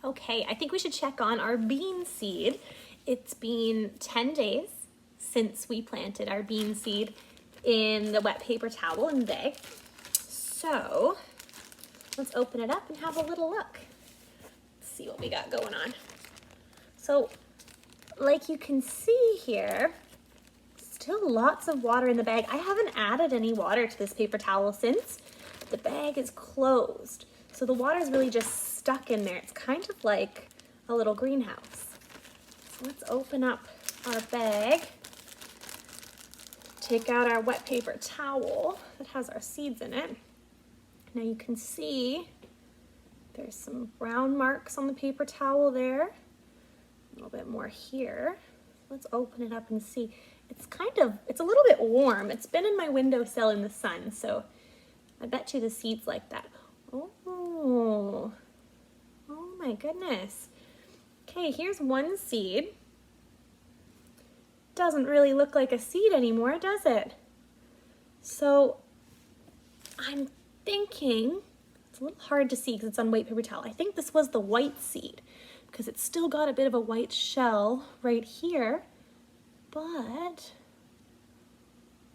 Okay, I think we should check on our bean seed. It's been 10 days since we planted our bean seed in the wet paper towel in the bag. So let's open it up and have a little look. Let's see what we got going on. So like you can see here, still lots of water in the bag. I haven't added any water to this paper towel since the bag is closed. So the water is really just stuck in there. It's kind of like a little greenhouse. So let's open up our bag, take out our wet paper towel that has our seeds in it. Now you can see there's some brown marks on the paper towel there, a little bit more here. Let's open it up and see. It's a little bit warm. It's been in my windowsill in the sun, so I bet you the seeds like that. Oh my goodness. Okay, here's one seed. Doesn't really look like a seed anymore, does it? So I'm thinking, it's a little hard to see because it's on white paper towel. I think this was the white seed because it's still got a bit of a white shell right here, but let's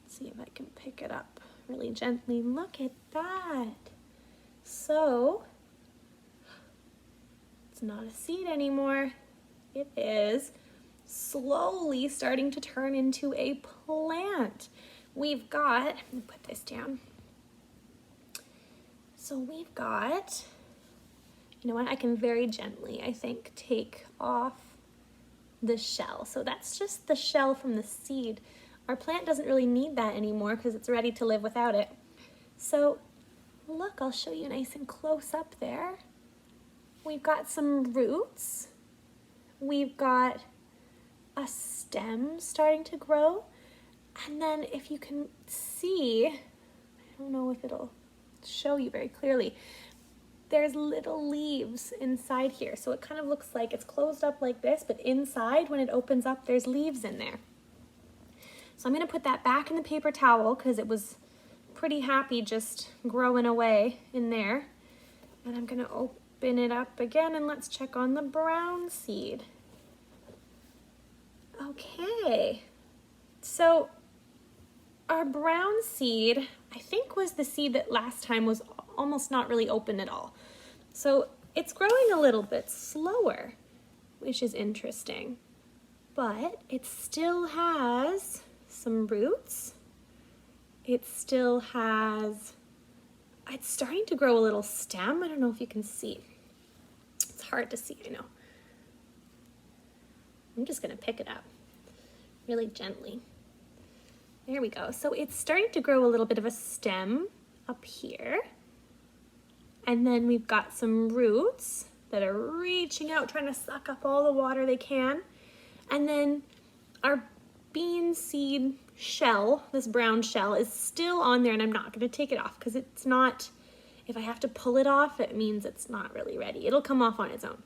see if I can pick it up really gently. Look at that. So it's not a seed anymore. It is slowly starting to turn into a plant. We've got, let me put this down. So we've got, you know what, I can very gently, I think, take off the shell. So that's just the shell from the seed. Our plant doesn't really need that anymore because it's ready to live without it. So look, I'll show you nice and close up there. We've got some roots. We've got a stem starting to grow. And then if you can see, I don't know if it'll show you very clearly, there's little leaves inside here. So it kind of looks like it's closed up like this, but inside when it opens up, there's leaves in there. So I'm gonna put that back in the paper towel because it was pretty happy just growing away in there. And I'm gonna open it up again and let's check on the brown seed. Okay, so our brown seed, I think, was the seed that last time was almost not really open at all. So it's growing a little bit slower, which is interesting, but it still has some roots. It still has, it's starting to grow a little stem. I don't know if you can see. It's hard to see, I know. I'm just gonna pick it up really gently. There we go. So it's starting to grow a little bit of a stem up here. And then we've got some roots that are reaching out, trying to suck up all the water they can. And then our bean seed shell, this brown shell, is still on there, and I'm not gonna take it off because it's not, if I have to pull it off, it means it's not really ready. It'll come off on its own.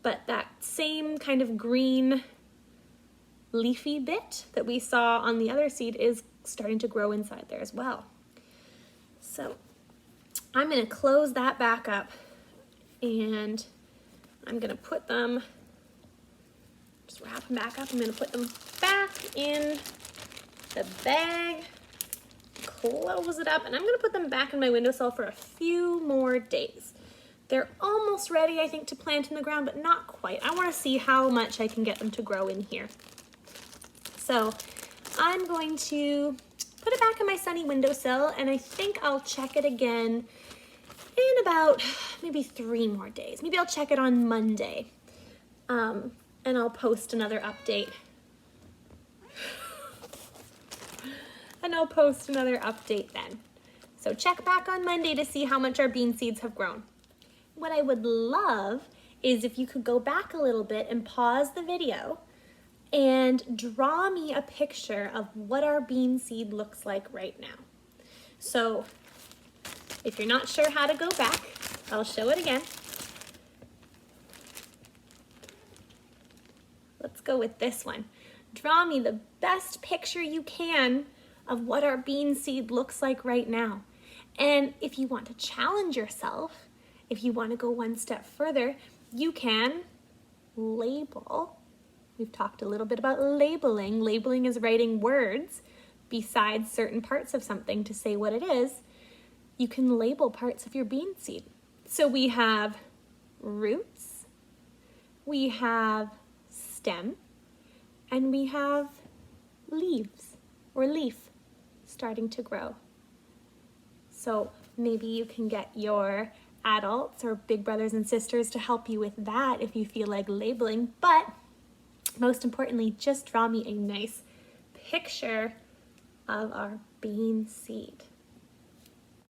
But that same kind of green leafy bit that we saw on the other seed is starting to grow inside there as well. So I'm gonna close that back up and I'm gonna put them, just wrap them back up. I'm gonna put them back in the bag, close it up, and I'm gonna put them back in my windowsill for a few more days. They're almost ready, I think, to plant in the ground, but not quite. I wanna see how much I can get them to grow in here. So I'm going to put it back in my sunny windowsill, and I think I'll check it again in about maybe 3 more days. Maybe I'll check it on Monday, and I'll post another update. And I'll post another update then. So check back on Monday to see how much our bean seeds have grown. What I would love is if you could go back a little bit and pause the video and draw me a picture of what our bean seed looks like right now. So if you're not sure how to go back, I'll show it again. Let's go with this one. Draw me the best picture you can of what our bean seed looks like right now. And if you want to challenge yourself, if you want to go one step further, you can label. We've talked a little bit about labeling. Labeling is writing words besides certain parts of something to say what it is. You can label parts of your bean seed. So we have roots, we have stem, and we have leaves or leaf starting to grow. So maybe you can get your adults or big brothers and sisters to help you with that if you feel like labeling, but most importantly, just draw me a nice picture of our bean seed.